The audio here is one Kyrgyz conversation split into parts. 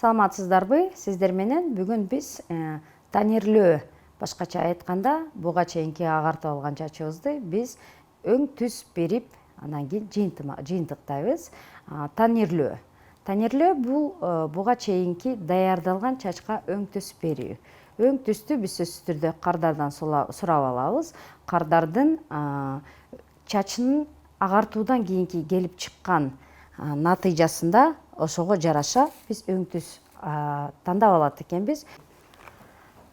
Саламатсыздарбы? Сиздер менен бүгүн биз тонирлөө, башкача айтканда, буга чейинки агартып алган чачыбызды биз өң түс берип, анан кийин жыйынтыктайбыз. Тонирлөө. Тонирлөө бул буга чейинки даярдалган чачка өң түс берүү. Өң түстү биз сөзсүз түрдө кардардан сурап алабыз. Кардардын чачынын агартуудан кийинки келип чыккан натыйжасында ошого жараша биз өң түс тандап алат экенбиз.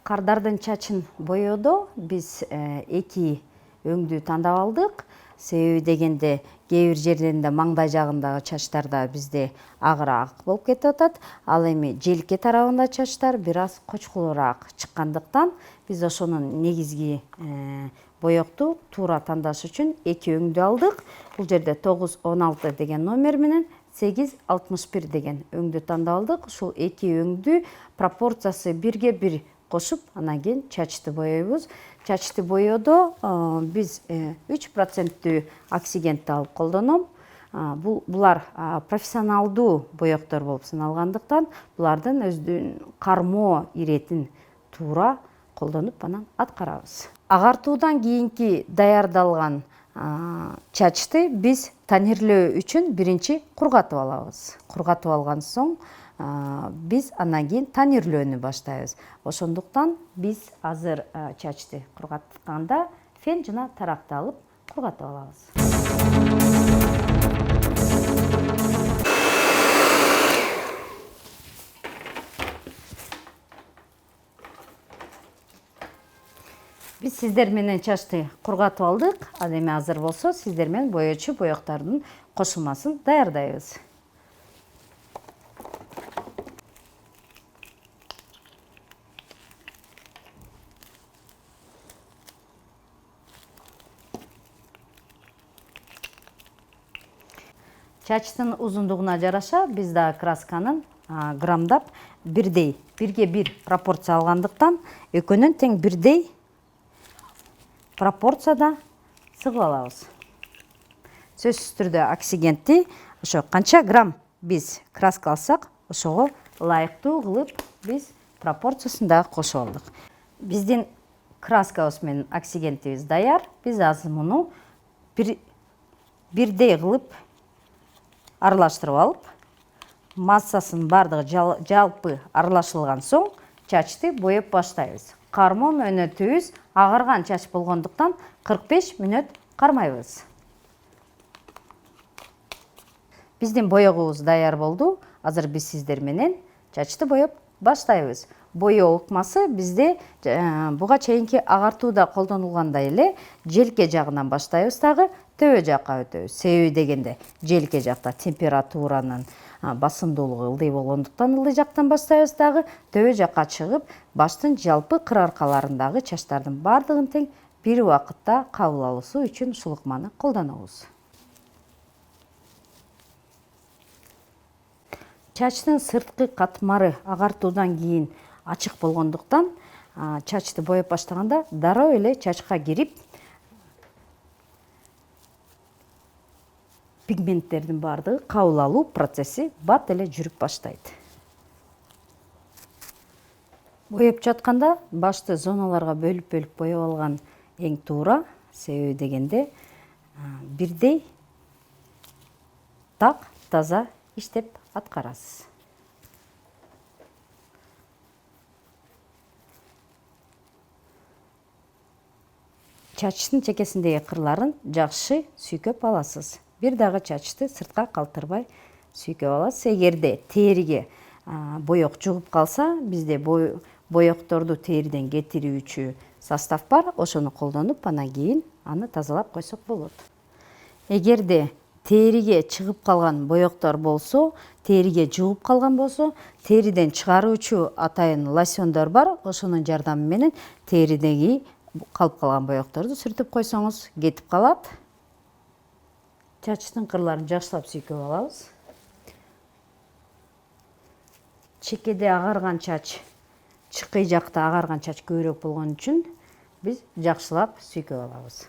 Кардардын чачын боёдо биз эки өңдү тандап алдык. Себеби дегенде кээ бир жерлеринде маңдай жагындагы чачтарда бизде агыраак болуп кетип атат. Ал эми желке тарабында чачтар бир аз кочкулуураак чыккандыктан биз ошонун негизги боёкту туура тандаш үчүн эки өңдү алдык. Бул жерде 916 деген номер менен 861 деген өңдү тандап алдык. Ушул эки өңдү пропорциясы 1:1 кошуп, анан кийин чачты боёйбуз. Чачты боёдо биз 3% оксигентти алып колдоном. Булар профессионалдуу боёктор болуп саналгандыктан, булардын өздүн кармо иретин туура колдонуп анан аткарабыз. Агартуудан кийинки даярдалган чачты биз тонирлөө үчүн биринчи кургатып алабыз. Кургатып алган соң биз анан кийин тонирлөөнү баштайбыз. Ошондуктан биз азыр чачты кургатканда фен жана таракты алып кургатып алабыз. Биз сиздер менен чачты кургатып алдык. Ал эми азыр болсо сиздер менен боёчу боёктардын кошулмасын даярдайбыз. Чачтын узундугуна жараша биз да красканын граммдап бирдей, 1:1 пропорция алгандыктан экөөнүн тең бирдей пропорцияда сыгып алабыз. Сөзсүз түрдө оксигентти ошо канча грамм биз краска алсак, ошого ылайыктуу кылып биз пропорциясында кошуп алдык. Биздин краскабыз менен оксигентибиз даяр. Биз азыр муну бирдей кылып аралаштырып алып, массасынын бардыгы жалпы аралашылган соң чачты боеп баштайбыз. Кармо мөөнөтүбүз агарган чач болгондуктан 45 мүнөт кармайбыз. Биздин боёгубуз даяр болду. Азыр биз сиздер менен чачты боеп баштайбыз. Боёо ыкмасы бизде буга чейинки агартууда колдонулгандай эле желке жагынан баштайбыз дагы төбө жакка өтөбүз. Себеби дегенде желке жакта температуранын басымдуулугу ылдый болгондуктан ылдый жактан баштайбыз дагы төбө жакка чыгып, баштын жалпы кыр аркаларындагы чачтардын бардыгын тең бир убакытта кабыл алуусу үчүн ушул ыкманы колдонобуз. Чачтын сырткы катмары агартуудан кийин ачык болгондуктан чачты боеп баштаганда дароо эле чачка кирип, пигменттердин бардыгы кабыл алуу процесси бат эле жүрүп баштайт. Боеп жатканда башты зоналарга бөлүп боеп алган эң туура. Себеби дегенде бирдей так таза иштеп аткарасыз. Чачтын чекесиндеги кырларын жакшы сүйкөп аласыз. Бир дагы чачты сыртка калтырбай сүйкөп аласыз. Эгерде териге боёк жугуп калса, бизде боёкторду териден кетирүүчү состав бар. Ошону колдонуп, анан кийин аны тазалап койсок болот. Эгерде териге чыгып калган боёктор болсо, териге жугуп калган болсо, териден чыгаруучу атайын лосьондор бар. Ошонун жардамы менен теридеги калып калган боёкторду сүртүп койсоңуз кетип калат. Чачтын кырларын жакшылап сүйкөп алабыз. Чекеде агарган чач, чыкый жакта агарган чач көбүрөөк болгон үчүн биз жакшылап сүйкөп алабыз.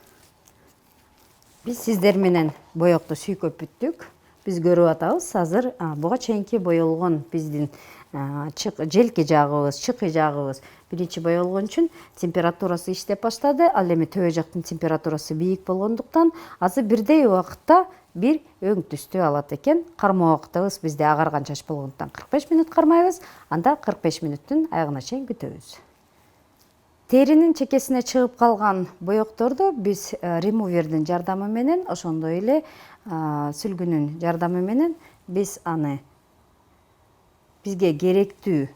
Биз сиздер менен боёкту сүйкөп бүттүк. Биз көрүп атабыз, азыр буга чейинки боелгон биздин желки жагыбыз, чыкы жагыбыз биринчи боелгон үчүн температурасы иштеп баштады. Ал эми төбө жактын температурасы бийик болгондуктан азыр бирдей убакытта бир өң түстү алат экен. Кармоо убактыбыз бизде агарган чач болгондуктан 45 мүнөт кармайбыз, анда 45 мүнөттүн аягына чейин күтөбүз. Теринин чекесине чыгып калган боекторду биз ремувердин жардамы менен, ошондой эле сүлгүнүн жардамы менен биз аны бизге керектүү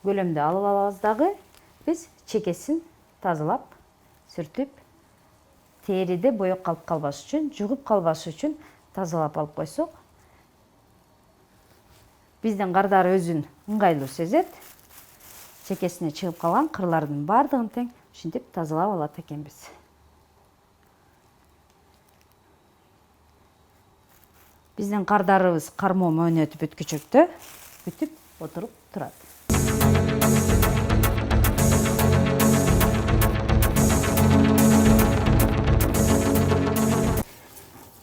көлөмдө алып алабыз дагы биз чекесин тазалап, сүртүп, териде боек калып калбаш үчүн, жугуп калбаш үчүн тазалап алып койсок, биздин кардар өзүн ыңгайлуу сезет. Чекесине чыгып калган кырлардын бардыгын тең ушинтип тазалап алат экенбиз. Биздин кардарыбыз кармоо мөөнөтү бүткүчөктө бүтүп отуруп турат.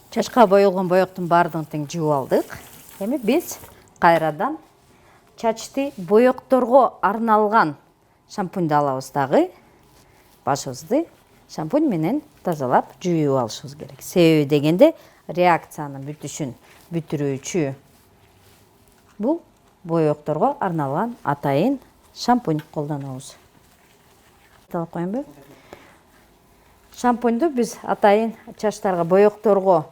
Чачка боелгон боектун бардыгын тең жууп алдык. Эми биз кайрадан чачты боекторго арналган шампуньду алабыз дагы. Башыбызды шампунь менен тазалап жууп алышыбыз керек. Себеби дегенде реакциянын бүтүшүн бүтүрүүчү бул боекторго арналган атайын шампунь колдонобуз. Талап коеюнбу? Шампуньду биз атайын чачтарга, боекторго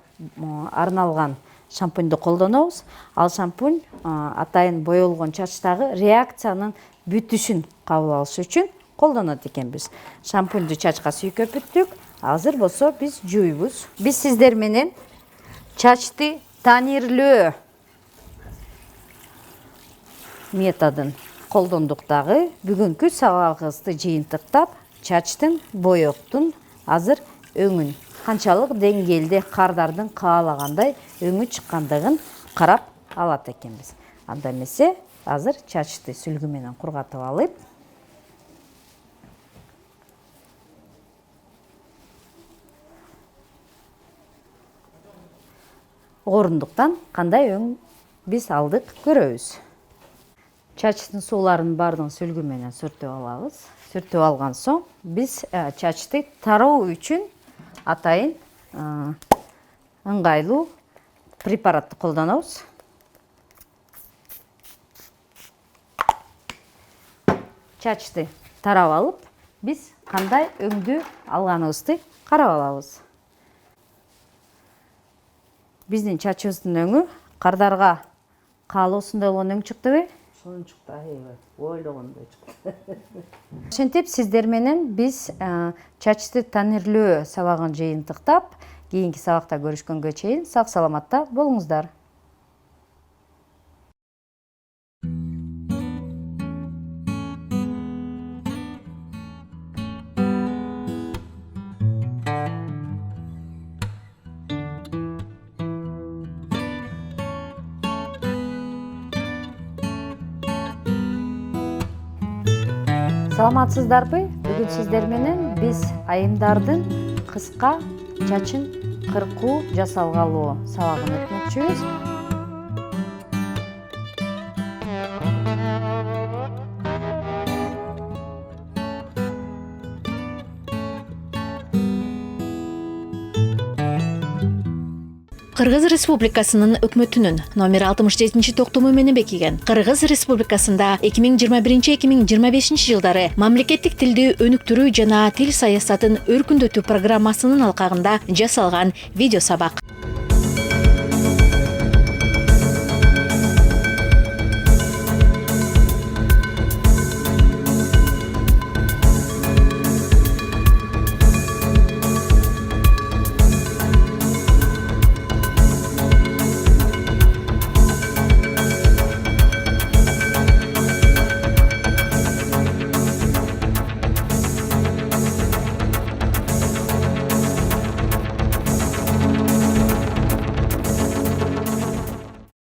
арналган шампуньду колдонобуз. Ал шампунь атайын боелгон чачтагы реакциянын бүтүшүн кабыл алыш үчүн колдонот экенбиз. Шампуньду чачка сүйкөп бүттүк. Азыр болсо биз жууйбуз. Биз сиздер менен чачты тонирлөө методун колдондук дагы. Бүгүнкү сабагыбызды жыйынтыктап, чачтын, боектун азыр өңүн канчалык деңгээлде кардардын каалагандай өңү чыккандыгын карап алат экенбиз. Анда эмесе азыр чачты сүлгү менен кургатып алып, орундуктан кандай өң биз алдык көрөбүз. Чачтын сууларын бардыгын сүлгү менен сүртүп алабыз. Сүртүп алган соң биз чачты тароо үчүн атайын ыңгайлуу препаратты колдонобуз. Чачты тарап алып, биз кандай өңдү алганыбызды карап алабыз. Биздин чачыбыздын өңү кардарга каалоосундай болгон өң чыктыбы? Сонун чыкты, аябай. Ойлогондой чыкты. Ошентип сиздер менен биз чачты тонирлөө сабагын жыйынтыктап, кийинки сабакта көрүшкөнгө чейин сак саламатта болуңуздар. Саламатсыздарбы? Бүгүн сиздер менен биз айымдардын кыска чачын кыркуу жасалгалоо сабагын өтмөкчүбүз. Кыргыз Республикасынын өкмөтүнүн номер 67 токтому менен бекиген Кыргыз Республикасында 2021-2025 жылдары мамлекеттик тилди өнүктүрүү жана тил саясатын өркүндөтүү программасынын алкагында жасалган видео сабак.